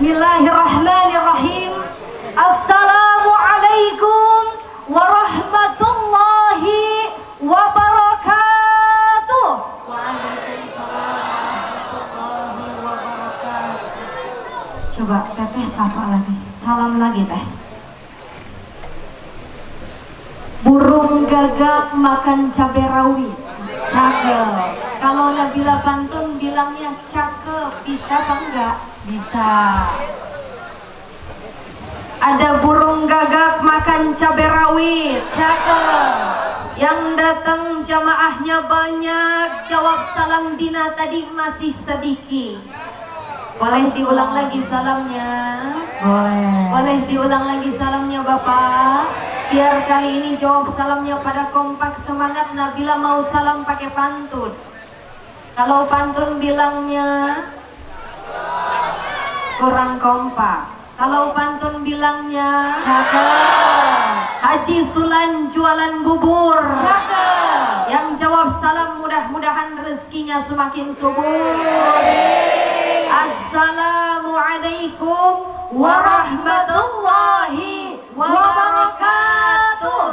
Bismillahirrahmanirrahim. Assalamualaikum warahmatullahi wabarakatuh. Waalaikumsalam warahmatullahi wabarakatuh. Coba teteh sapa lagi, salam lagi teh. Burung gagak makan cabai rawit, cakep. Kalau Nabila Pantun bilangnya cakep, bisa apa enggak? Bisa. Ada burung gagak makan cabai rawit, cakep. Yang datang jamaahnya banyak, jawab salam Dina tadi masih sedikit. Boleh diulang lagi salamnya? Boleh. Boleh diulang lagi salamnya Bapak? Biar kali ini jawab salamnya pada kompak, semangat. Nabila mau salam pakai pantun. Kalau pantun bilangnya kurang kompak. Kalau pantun bilangnya cakep. Haji Sulan jualan bubur, cakep. Yang jawab salam mudah-mudahan rezekinya semakin subur. Assalamualaikum warahmatullahi wabarakatuh.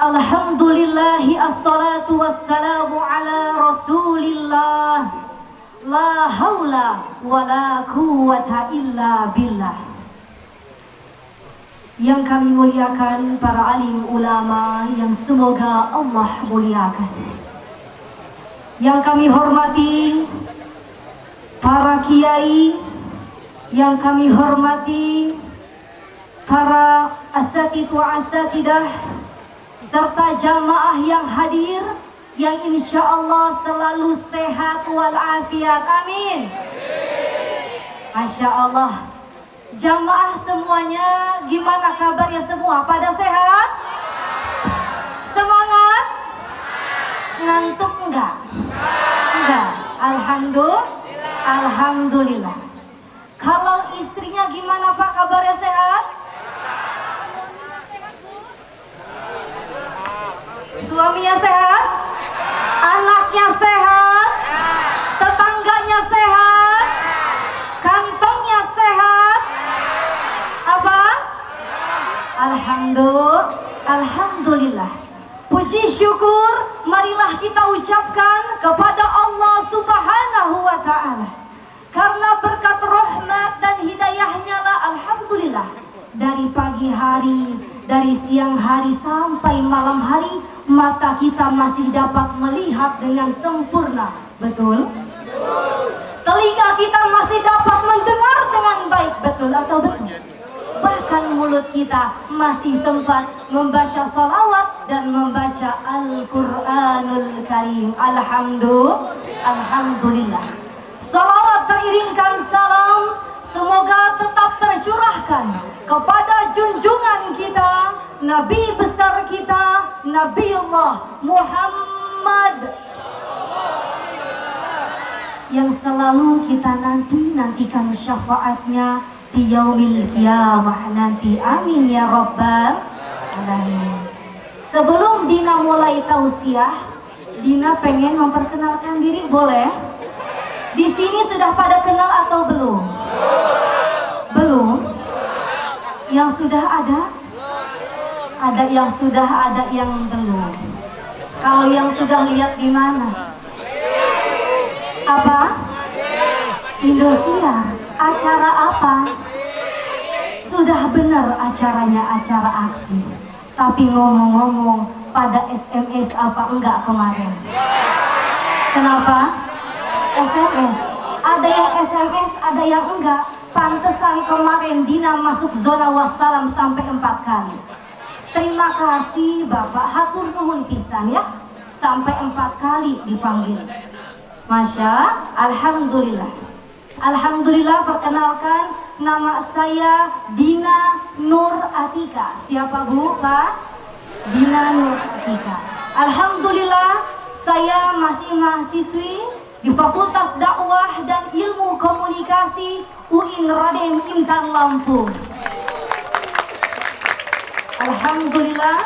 Alhamdulillahi assalatu wassalamu ala rasulillah. La haula wa la quwwata illa billah. Yang kami muliakan para alim ulama yang semoga Allah muliakan. Yang kami hormati para kiai, yang kami hormati para asatidu asatidah, serta jamaah yang hadir, yang insya Allah selalu sehat walafiat, amin. Masya Allah, jamaah semuanya gimana kabarnya semua? Pada sehat? Semangat? Ngantuk enggak? Enggak? Alhamdulillah. Kalau istrinya gimana Pak, kabarnya sehat? Suaminya sehat? Anaknya sehat? Tetangganya sehat? Kantongnya sehat? Apa? Alhamdulillah. Puji syukur marilah kita ucapkan kepada Allah Subhanahu wa ta'ala. Karena berkat rahmat dan hidayahnya lah, alhamdulillah, dari pagi hari, dari siang hari sampai malam hari, mata kita masih dapat melihat dengan sempurna. Betul? Telinga kita masih dapat mendengar dengan baik. Betul atau betul? Bahkan mulut kita masih sempat membaca salawat dan membaca Al-Quranul Karim. Alhamdulillah. Salawat teriringkan salam semoga tetap tercurahkan kepada junjungan kita, Nabi besar kita, Nabiullah Muhammad, yang selalu kita nantikan syafaatnya di yaumil qiyamah nanti, amin ya rabbal alamin. Sebelum Dina mulai tausiah, Dina pengen memperkenalkan diri, boleh? Di sini sudah pada kenal atau belum? Belum? Yang sudah ada? Ada yang sudah, ada yang belum. Kalau yang sudah lihat di mana? Apa? Indosiar. Acara apa? Sudah benar acaranya, acara aksi. Tapi ngomong-ngomong, pada SMS apa enggak kemarin? Kenapa? SMS. Ada yang SMS, ada yang enggak. Pantesan kemarin Dina masuk zona wassalam sampai 4 kali. Terima kasih Bapak, hatur nuhun pisan ya. Sampai 4 kali dipanggil. Alhamdulillah. Alhamdulillah, perkenalkan, nama saya Dina Nur Atika. Siapa Bu, Pak? Dina Nur Atika. Alhamdulillah, saya masih mahasiswi di Fakultas Dakwah dan Ilmu Komunikasi UIN Raden Intan Lampung. Alhamdulillah,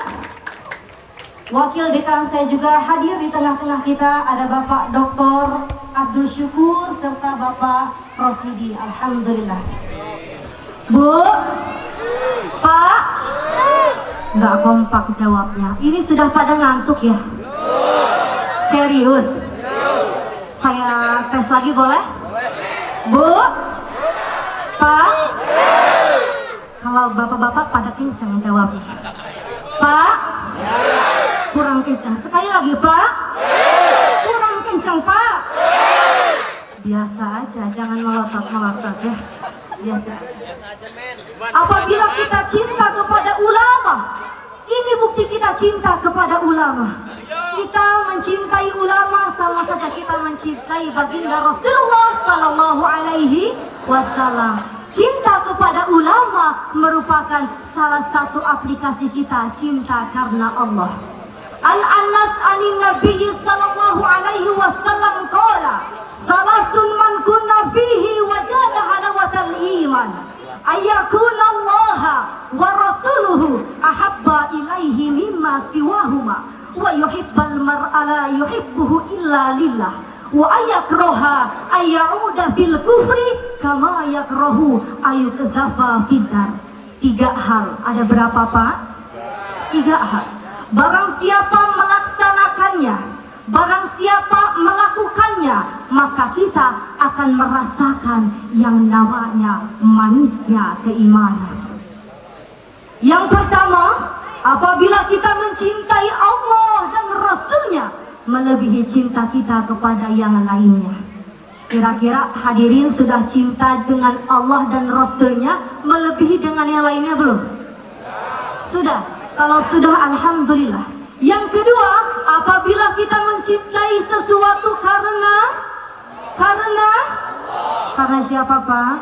Wakil dekan saya juga hadir di tengah-tengah kita, ada Bapak Dr. Abdul Syukur serta Bapak Rosidi. Alhamdulillah. Bu, Pak, nggak kompak jawabnya. Ini sudah pada ngantuk ya? Serius? Saya tes lagi boleh? Bu, Pak, kalau bapak-bapak pada kencang jawabnya. Pak, kurang kencang. Sekali lagi, Pak, kurang kencang, Pak. Biasa aja, jangan melotot-melotot ya. Biasa aja. Apabila kita cinta kepada ulama, ini bukti kita cinta kepada ulama. Kita mencintai ulama sama saja kita mencintai baginda Rasulullah Sallallahu Alaihi Wasallam. Cinta kepada ulama merupakan salah satu aplikasi kita cinta karena Allah. An Anas anin Nabi Sallallahu Alaihi Wasallam qala, "Thalathun man kunna fihi wajada halawatal iman. Ayyakuna Allah wa rasuluhu ahabba ilaihi mimma siwahuma wa yuhibbal mar'a la yuhibbuhu illa lillah wa ayakraha ayyauda fil kufri kama yakrahu ayukdhafa fiddar." 3 hal. Ada berapa, Pak? 3 hal. Barang siapa melaksanakannya, barang siapa melakukannya, maka kita akan merasakan yang namanya manisnya keimanan. Yang pertama, apabila kita mencintai Allah dan Rasulnya melebihi cinta kita kepada yang lainnya. Kira-kira hadirin sudah cinta dengan Allah dan Rasulnya melebihi dengan yang lainnya belum? Sudah. Kalau sudah, alhamdulillah. Yang kedua, apabila kita mencintai sesuatu karena siapa, Pak?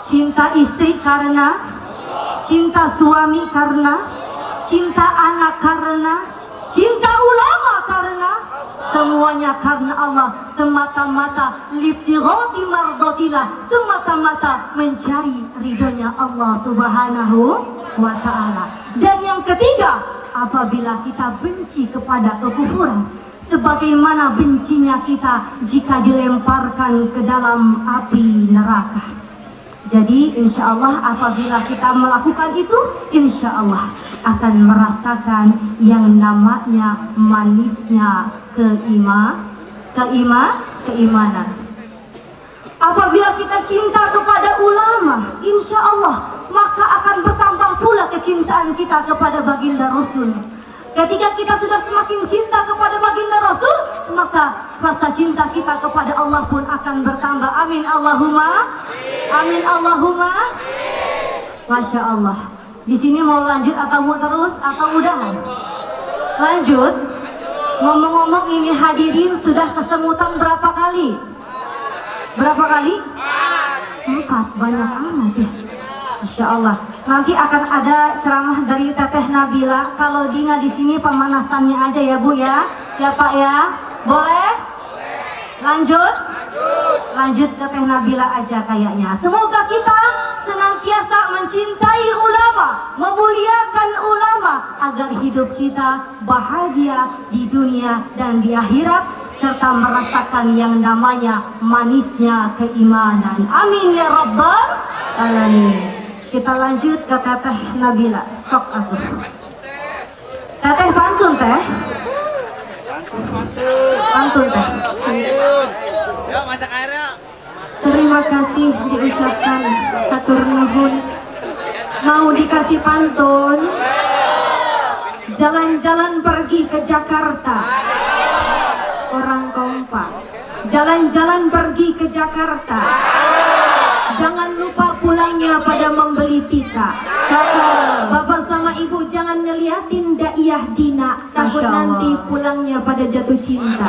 Cinta istri karena, cinta suami karena, cinta anak karena, cinta ulama karena, semuanya karena Allah, semata-mata libtirati mardotillah, semata-mata mencari ridhonya Allah Subhanahu wa ta'ala. Dan yang ketiga, apabila kita benci kepada kekufuran, sebagaimana bencinya kita jika dilemparkan ke dalam api neraka. Jadi insya Allah apabila kita melakukan itu, insya Allah akan merasakan yang namanya manisnya keimanan. Apabila kita cinta kepada ulama, insya Allah maka akan bertambah pula kecintaan kita kepada baginda Rasul. Ketika kita sudah semakin cinta kepada baginda Rasul, maka rasa cinta kita kepada Allah pun akan bertambah. Amin Allahumma. Amin Allahumma. Masya Allah. Di sini mau lanjut atau mau terus atau udahan? Lanjut. Ngomong-ngomong ini hadirin sudah kesemutan berapa kali? Berapa kali? 4. Banyak amat ya. Insya Allah. Nanti akan ada ceramah dari Teteh Nabila. Kalau Dina di sini pemanasannya aja ya Bu ya. Ya Pak ya. Boleh? Lanjut? Lanjut Teteh Nabila aja kayaknya. Semoga kita senantiasa mencintai ulama, memuliakan ulama, agar hidup kita bahagia di dunia dan di akhirat, serta merasakan yang namanya manisnya keimanan. Amin ya Rabbal Alamin. Kita lanjut ke Teteh Nabila. Sok atuh. Teteh pantun teh. Pantun teh. Yuk masak airnya. Terima kasih diucapkan hatur nuhun. Mau dikasih pantun? Jalan-jalan pergi ke Jakarta. Orang kompak. Jalan-jalan pergi ke Jakarta. Jangan lupa pulangnya pada membeli pita. Bapak sama ibu jangan ngeliatin daiyah Dina, takut nanti pulangnya pada jatuh cinta.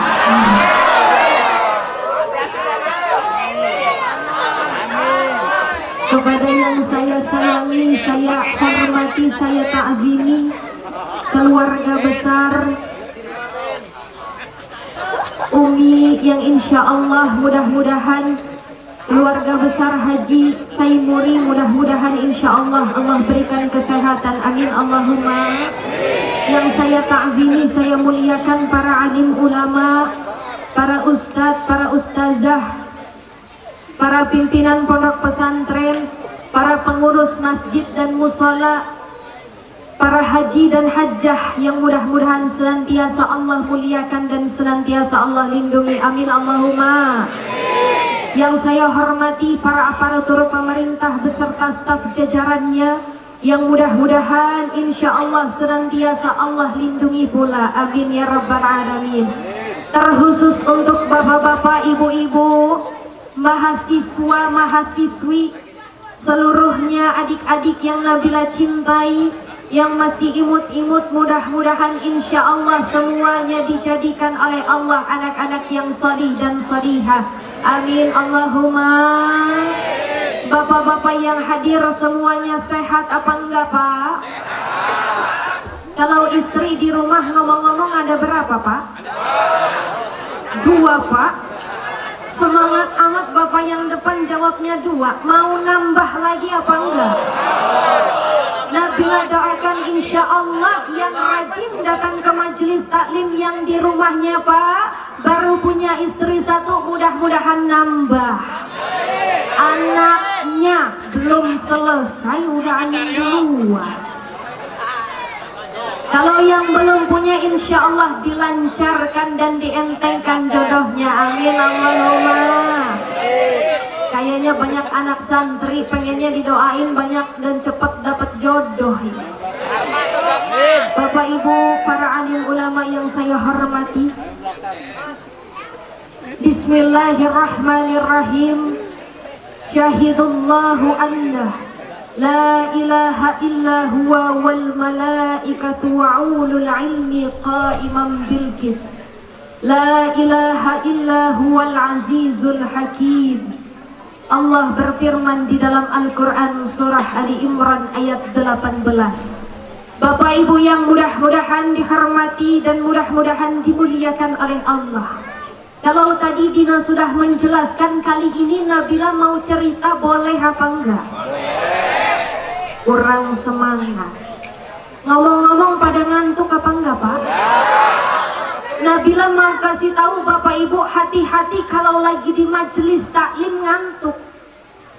Kepada yang saya sayangi, saya hormati, saya ta'zimi, keluarga besar Umi yang insya Allah mudah-mudahan keluarga besar Haji Saimuri, mudah-mudahan insya Allah Allah berikan kesehatan, amin Allahumma. Yang saya ta'zimi, saya muliakan para alim ulama, para ustadz, para ustazah, para pimpinan pondok pesantren, para pengurus masjid dan musola, para haji dan hajjah yang mudah-mudahan senantiasa Allah muliakan dan senantiasa Allah lindungi, amin Allahumma. Yang saya hormati para aparatur pemerintah beserta staf jajarannya yang mudah-mudahan insya Allah senantiasa Allah lindungi pula, amin ya rabbal alamin. Terkhusus untuk bapak-bapak, ibu-ibu, mahasiswa, mahasiswi, seluruhnya adik-adik yang Nabila cintai, yang masih imut-imut, mudah-mudahan insya Allah semuanya dijadikan oleh Allah anak-anak yang salih dan salihah, amin Allahumma. Bapak-bapak yang hadir semuanya sehat apa enggak Pak? Kalau istri di rumah ngomong-ngomong ada berapa Pak? 2 Pak. Semangat amat bapak yang depan jawabnya 2. Mau nambah lagi apa enggak? Nabila doakan insya Allah yang rajin datang ke majelis taklim yang di rumahnya Pak, baru punya istri 1, mudah-mudahan nambah. Anaknya belum selesai udah anak duluan. Kalau yang belum punya insya Allah dilancarkan dan dientengkan jodohnya, amin Allahumma. Kayaknya banyak anak santri pengennya didoain banyak dan cepat dapat jodoh ini. Bapak ibu para alim ulama yang saya hormati, bismillahirrahmanirrahim. Syahidullahu anna la ilaha illa huwa wal malaikatu wa ulul ilmi qa'iman bil qist. La ilaha illa huwal azizul hakim. Allah berfirman di dalam Al-Quran surah Ali Imran ayat 18. Bapak ibu yang mudah-mudahan dihormati dan mudah-mudahan dimuliakan oleh Allah, kalau tadi Dina sudah menjelaskan, kali ini Nabila mau cerita, boleh apa enggak? Kurang semangat. Ngomong-ngomong pada ngantuk apa enggak Pak? Nabila mau kasih tahu Bapak Ibu, hati-hati kalau lagi di majelis taklim ngantuk.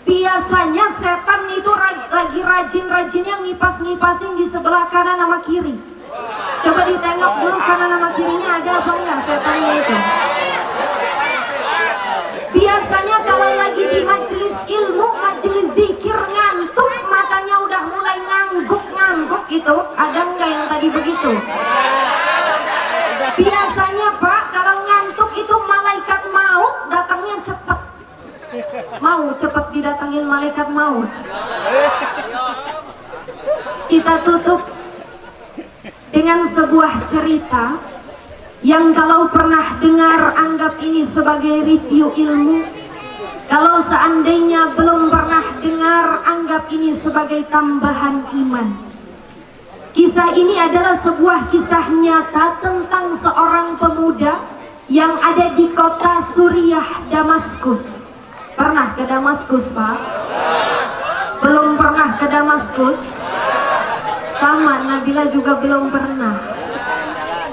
Biasanya setan itu lagi rajin-rajinnya ngipas-ngipasin di sebelah kanan sama kiri. Coba ditengok dulu kanan sama kirinya ada apa enggak setannya itu. Biasanya kalau lagi di majelis ilmu, majelis zikir ngantuk, matanya udah mulai ngangguk-ngangguk gitu. Ada enggak yang tadi begitu? Biasanya Pak, kalau ngantuk itu malaikat maut datangnya cepat. Mau cepat didatangin malaikat maut. Kita tutup dengan sebuah cerita yang kalau pernah dengar anggap ini sebagai review ilmu. Kalau seandainya belum pernah dengar, anggap ini sebagai tambahan iman. Kisah ini adalah sebuah kisah nyata tentang seorang pemuda yang ada di kota Suriah, Damaskus. Pernah ke Damaskus Pak? Belum pernah ke Damaskus? Sama, Nabila juga belum pernah.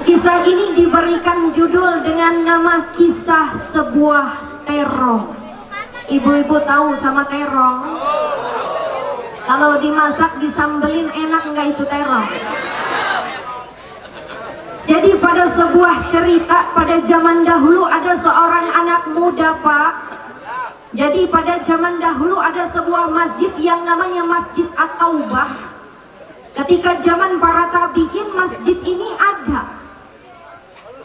Kisah ini diberikan judul dengan nama kisah sebuah terong. Ibu-ibu tahu sama terong? Kalau dimasak disambelin enak nggak itu terong? Jadi pada sebuah cerita pada zaman dahulu ada seorang anak muda Pak. Jadi pada zaman dahulu ada sebuah masjid yang namanya Masjid At-Taubah. Ketika zaman para tabi'in masjid ini ada.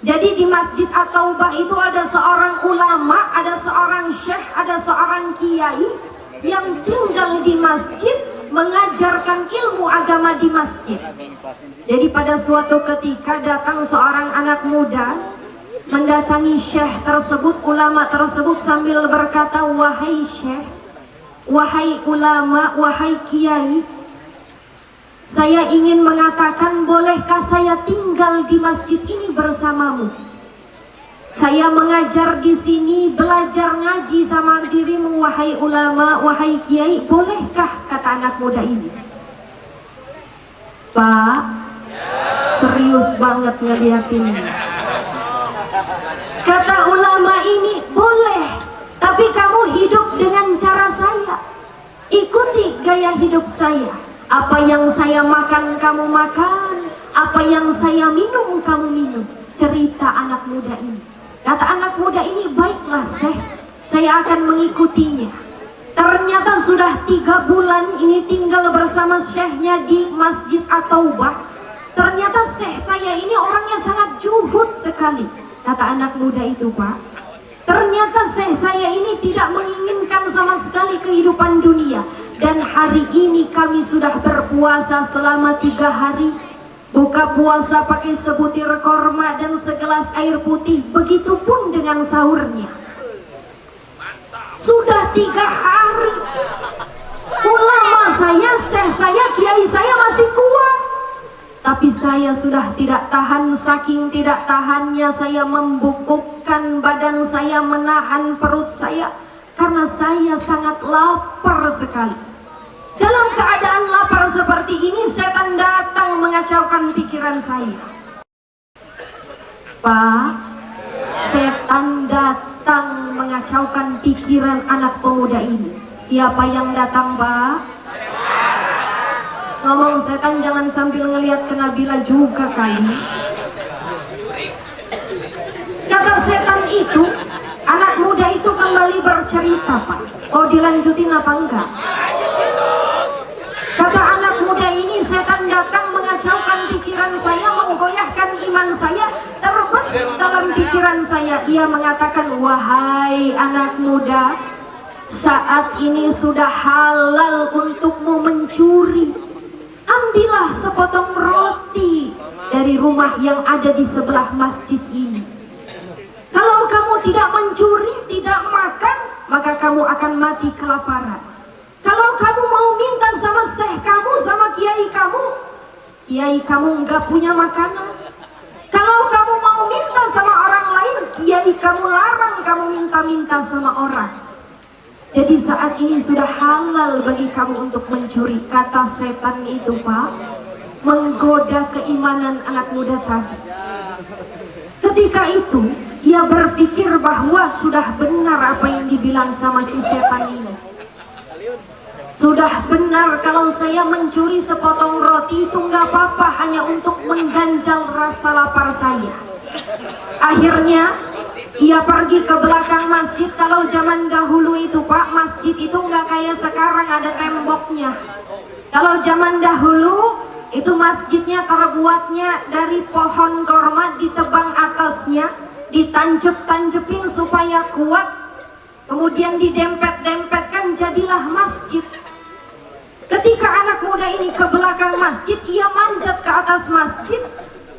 Jadi di Masjid At-Taubah itu ada seorang ulama, ada seorang syekh, ada seorang kiai yang tinggal di masjid mengajarkan ilmu agama di masjid. Jadi pada suatu ketika datang seorang anak muda mendatangi syekh tersebut, ulama tersebut sambil berkata, wahai syekh, wahai ulama, wahai kiai, saya ingin mengatakan bolehkah saya tinggal di masjid ini bersamamu? Saya mengajar di sini, belajar ngaji sama dirimu, wahai ulama, wahai kiai. Bolehkah, kata anak muda ini? Pak, serius banget ngeliatinnya. Kata ulama ini, boleh, tapi kamu hidup dengan cara saya. Ikuti gaya hidup saya. Apa yang saya makan, kamu makan. Apa yang saya minum, kamu minum. Cerita anak muda ini. Kata anak muda ini, baiklah Syekh, saya akan mengikutinya. Ternyata sudah 3 bulan ini tinggal bersama syekhnya di Masjid At-Taubah. Ternyata syekh saya ini orangnya sangat juhud sekali. Kata anak muda itu, Pak, ternyata syekh saya ini tidak menginginkan sama sekali kehidupan dunia. Dan hari ini kami sudah berpuasa selama 3 hari. Buka puasa pakai sebutir korma dan segelas air putih. Begitupun dengan sahurnya. Sudah 3 hari. Ulama saya, syekh saya, kiai saya masih kuat. Tapi saya sudah tidak tahan. Saking tidak tahannya saya membungkukkan badan saya, menahan perut saya. Karena saya sangat lapar sekali. Dalam keadaan lapar seperti ini, setan datang mengacaukan pikiran saya. Pak, setan datang mengacaukan pikiran anak pemuda ini. Siapa yang datang, Pak? Ngomong setan jangan sambil ngelihat ke Nabila juga kali. Kata setan itu, anak muda itu kembali bercerita, Pak. Oh, dilanjutin apa enggak? Kata anak muda ini, setan datang mengacaukan pikiran saya, menggoyahkan iman saya, terbesit dalam pikiran saya. Ia mengatakan, wahai anak muda, saat ini sudah halal untukmu mencuri. Ambillah sepotong roti dari rumah yang ada di sebelah masjid ini. Kalau kamu tidak mencuri, tidak makan, maka kamu akan mati kelaparan. Kalau kamu mau minta sama syekh kamu, sama kiai kamu nggak punya makanan. Kalau kamu mau minta sama orang lain, kiai kamu larang kamu minta-minta sama orang. Jadi saat ini sudah halal bagi kamu untuk mencuri. Kata setan itu, Pak, menggoda keimanan anak muda tadi. Ketika itu, ia berpikir bahwa sudah benar apa yang dibilang sama si setan ini. Sudah benar kalau saya mencuri sepotong roti itu nggak apa-apa, hanya untuk mengganjal rasa lapar saya. Akhirnya ia pergi ke belakang masjid. Kalau zaman dahulu itu, Pak, masjid itu nggak kayak sekarang ada temboknya. Kalau zaman dahulu itu masjidnya terbuatnya dari pohon korma, ditebang atasnya, ditancep-tancepin supaya kuat, kemudian didempet-dempetkan, jadilah masjid. Ketika anak muda ini ke belakang masjid, ia manjat ke atas masjid,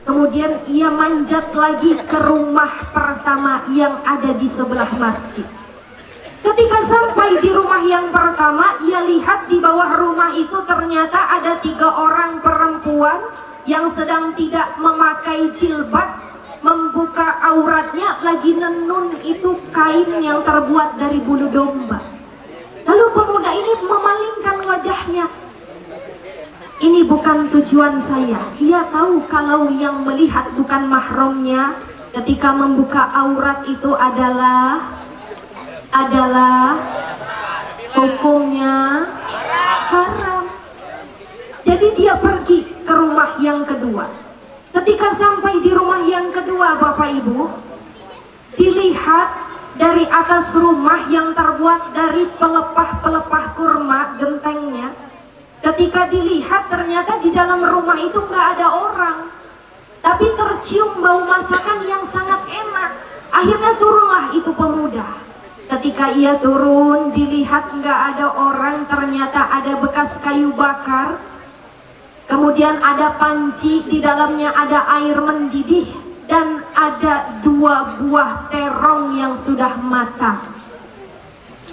kemudian ia manjat lagi ke rumah pertama yang ada di sebelah masjid. Ketika sampai di rumah yang pertama, ia lihat di bawah rumah itu ternyata ada 3 orang perempuan yang sedang tidak memakai jilbab, membuka auratnya, lagi nenun itu kain yang terbuat dari bulu domba. Lalu pemuda ini memalingkan wajahnya. Ini bukan tujuan saya. Ia tahu kalau yang melihat bukan mahramnya, ketika membuka aurat itu adalah hukumnya haram. Jadi dia pergi ke rumah yang kedua. Ketika sampai di rumah yang kedua, Bapak Ibu, dilihat dari atas rumah yang terbuat dari pelepah-pelepah kurma, gentengnya. Ketika dilihat ternyata di dalam rumah itu nggak ada orang, tapi tercium bau masakan yang sangat enak. Akhirnya turunlah itu pemuda. Ketika ia turun, dilihat nggak ada orang, ternyata ada bekas kayu bakar. Kemudian ada panci, di dalamnya ada air mendidih. Dan ada 2 buah terong yang sudah matang.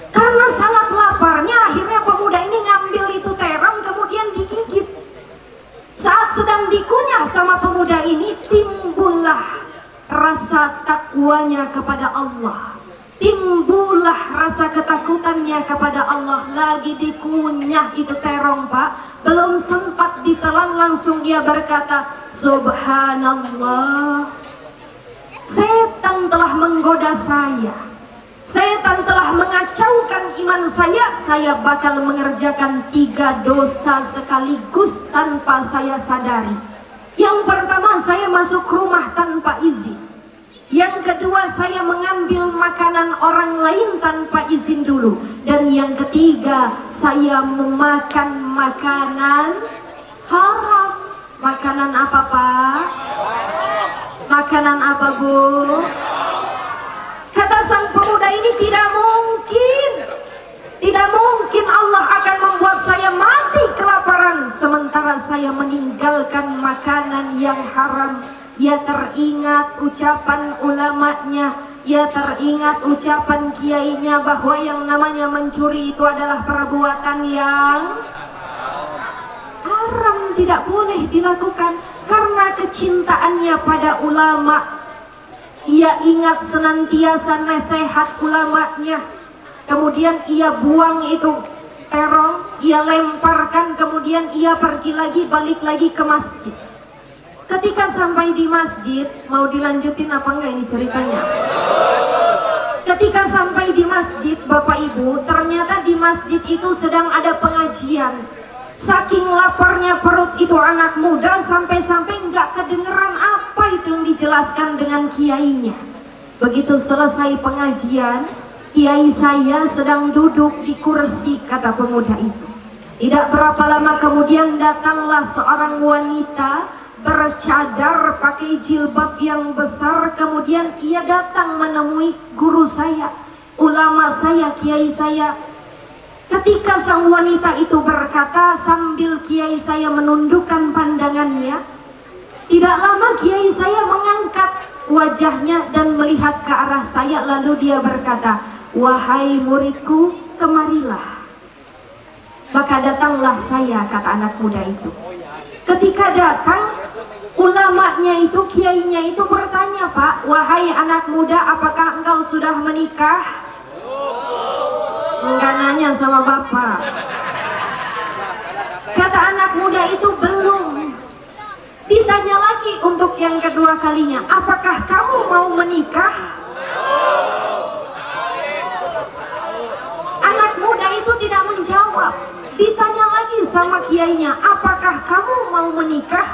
Karena sangat laparnya, akhirnya pemuda ini ngambil itu terong, kemudian digigit. Saat sedang dikunyah sama pemuda ini, timbullah rasa takwanya kepada Allah, timbullah rasa ketakutannya kepada Allah. Lagi dikunyah itu terong Pak, belum sempat ditelan langsung dia berkata, subhanallah, setan telah menggoda saya, setan telah mengacaukan iman saya bakal mengerjakan 3 dosa sekaligus tanpa saya sadari. Yang pertama, saya masuk rumah tanpa izin. Yang kedua, saya mengambil makanan orang lain tanpa izin dulu. Dan yang ketiga, saya memakan makanan haram. Makanan apa Pak? Makanan apa Bu? Kata sang pemuda ini, tidak mungkin Allah akan membuat saya mati kelaparan sementara saya meninggalkan makanan yang haram. Ya teringat ucapan ulamanya, ya teringat ucapan kiainya bahwa yang namanya mencuri itu adalah perbuatan yang haram, tidak boleh dilakukan. Karena kecintaannya pada ulama, ia ingat senantiasa nasihat ulamanya. Kemudian ia buang itu terong, ia lemparkan, kemudian ia pergi lagi, balik lagi ke masjid. Ketika sampai di masjid, mau dilanjutin apa enggak ini ceritanya? Ketika sampai di masjid, Bapak Ibu, ternyata di masjid itu sedang ada pengajian. Saking laparnya perut itu anak muda, sampai-sampai enggak kedengeran apa itu yang dijelaskan dengan kiainya. Begitu selesai pengajian, kiai saya sedang duduk di kursi, kata pemuda itu. Tidak berapa lama kemudian datanglah seorang wanita bercadar, pakai jilbab yang besar. Kemudian ia datang menemui guru saya, ulama saya, kiai saya. Ketika sang wanita itu berkata sambil kiai saya menundukkan pandangannya, tidak lama kiai saya mengangkat wajahnya dan melihat ke arah saya, lalu dia berkata, wahai muridku, kemarilah. Maka datanglah saya, kata anak muda itu. Ketika datang, ulamanya itu, kiainya itu bertanya, Pak, wahai anak muda, apakah engkau sudah menikah? Enggak nanya sama bapak. Kata anak muda itu, belum. Ditanya lagi untuk yang kedua kalinya, apakah kamu mau menikah? Anak muda itu tidak menjawab. Ditanya lagi sama kiainya, apakah kamu mau menikah?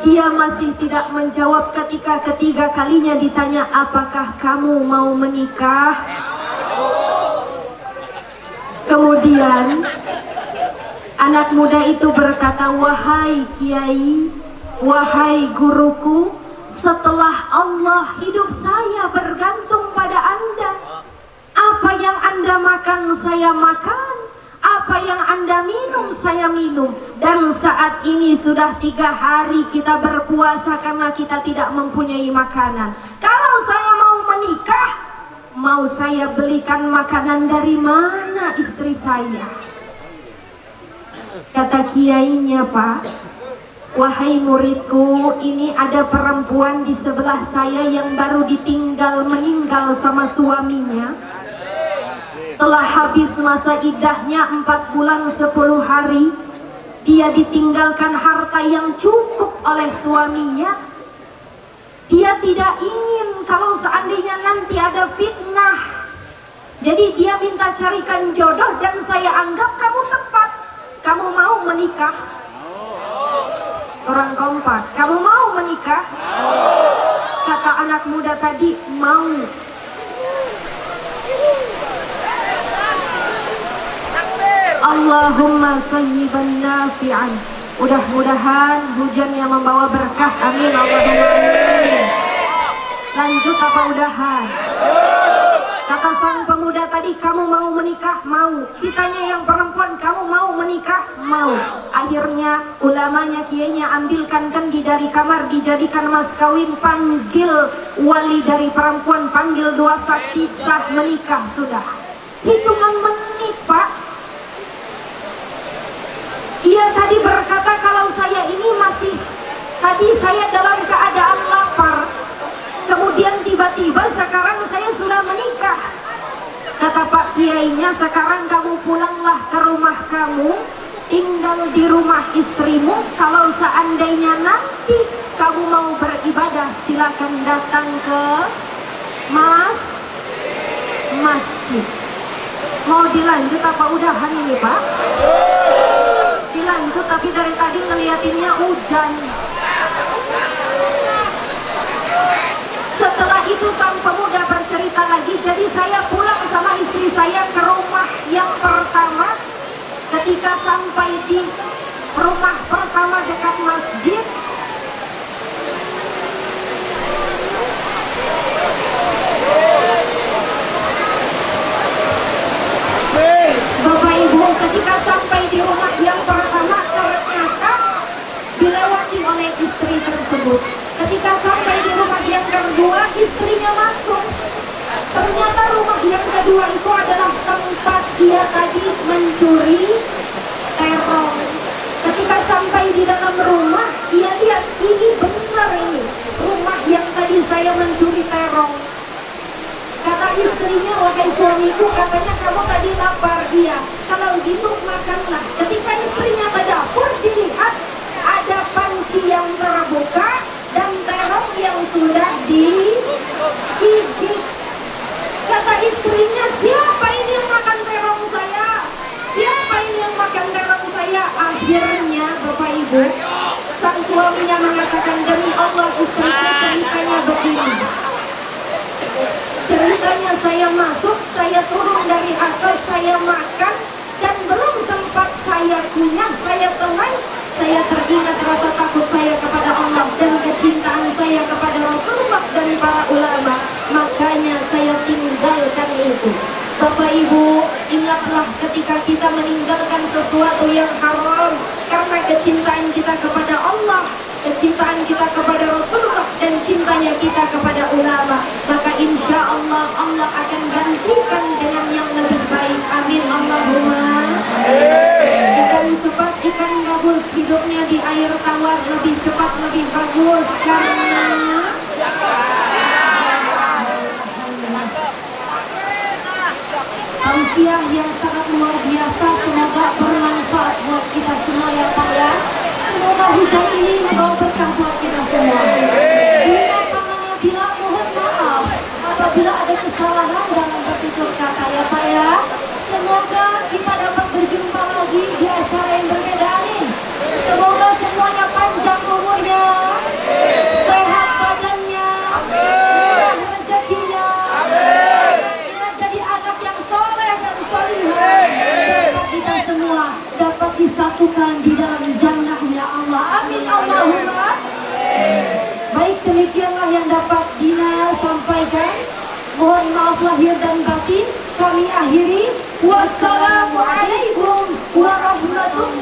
Dia masih tidak menjawab. Ketika ketiga kalinya ditanya, apakah kamu mau menikah? Kemudian anak muda itu berkata, wahai kiai, wahai guruku, setelah Allah hidup saya bergantung pada Anda. Apa yang Anda makan saya makan, apa yang Anda minum saya minum. Dan saat ini sudah 3 hari kita berpuasa karena kita tidak mempunyai makanan. Kalau saya mau menikah, mau saya belikan makanan dari mana istri saya? Kata kiainya, Pak, wahai muridku, ini ada perempuan di sebelah saya yang baru meninggal sama suaminya. Telah habis masa iddahnya 4 bulan 10 hari. Dia ditinggalkan harta yang cukup oleh suaminya. Dia tidak ingin kalau seandainya nanti ada fitnah. Jadi dia minta carikan jodoh dan saya anggap kamu tepat. Kamu mau menikah? Orang kompak, kamu mau menikah? Kata anak muda tadi, mau. Allahumma sayyiban nafi'an. Mudah-mudahan hujan yang membawa berkah. Amin Allahumma amin. Lanjut apa udahan? Kata sang pemuda tadi, kamu mau menikah? Mau. Ditanya yang perempuan, kamu mau menikah? Mau. Akhirnya ulamanya, kiainya ambilkan kendi dari kamar, dijadikan mas kawin, panggil wali dari perempuan, panggil 2 saksi, sah menikah sudah. Hitungan menit, Pak. Ia tadi berkata, kalau saya ini masih, tadi saya dalam keadaan lapar, sekarang saya sudah menikah. Kata Pak Kiainya, sekarang kamu pulanglah ke rumah kamu, tinggal di rumah istrimu. Kalau seandainya nanti kamu mau beribadah, silakan datang ke masjid. Mau dilanjut apa udahan ini Pak? Dilanjut, tapi dari tadi ngeliatinnya hujan. Setelah itu sang pemuda bercerita lagi, jadi saya pulang sama istri saya ke rumah yang pertama. Ketika sampai di rumah pertama dekat masjid, Bapak Ibu, ketika sampai di rumah yang pertama ternyata dilewati oleh istri tersebut. Ketika sampai di rumah yang kedua, istrinya masuk. Ternyata rumah yang kedua itu adalah tempat dia tadi mencuri terong. Ketika sampai di dalam rumah, dia lihat ini benar ini rumah yang tadi saya mencuri terong. Kata istrinya, wahai suamiku, katanya kamu tadi lapar. Dia, kalau gitu makanlah. Ketika istrinya ke dapur, dilihat ada panci yang terbuka dan terong yang sudah digigit. Kata istrinya, siapa ini yang makan terong saya? Siapa ini yang makan terong saya? Akhirnya Bapak Ibu, sang suaminya mengatakan, demi Allah istriku, ceritanya begini. Ceritanya saya masuk, saya turun dari atas, saya makan, dan belum sempat saya kunyah, saya telan, saya teringat rasa takut saya kepada Allah dan kecintaan saya kepada Rasulullah dan para ulama. Makanya saya tinggalkan itu. Bapak Ibu, ingatlah ketika kita meninggalkan sesuatu yang haram karena kecintaan kita kepada Allah, kecintaan kita kepada Rasulullah, dan cintanya kita kepada ulama, maka insya Allah Allah akan gantikan dengan yang lebih baik. Amin Allahumma. Ikan sepat, ikan gabus hidupnya di air tawar lebih cepat, lebih bagus karena tausiah yang sangat luar biasa. Semoga bermanfaat buat kita semua ya Pak ya. Semoga hujan ini membawa berkah buat kita semua. Bila mohon maaf apabila ada kesalahan dalam bertutur kata ya Pak ya. Semoga kita dapat berjumpa lagi di acara yang berbeda. Amin. Semoga semuanya panjang umurnya, sehat badannya, murah rezekinya, jadi anak yang soleh dan solihah, dapat kita semua dapat disatukan di dalam jannah-Nya Allah. Amin Allahumma. Baik, demikianlah yang dapat Dina sampaikan. Mohon maaf lahir dan batin. Kami akhiri. Wassalamualaikum warahmatullahi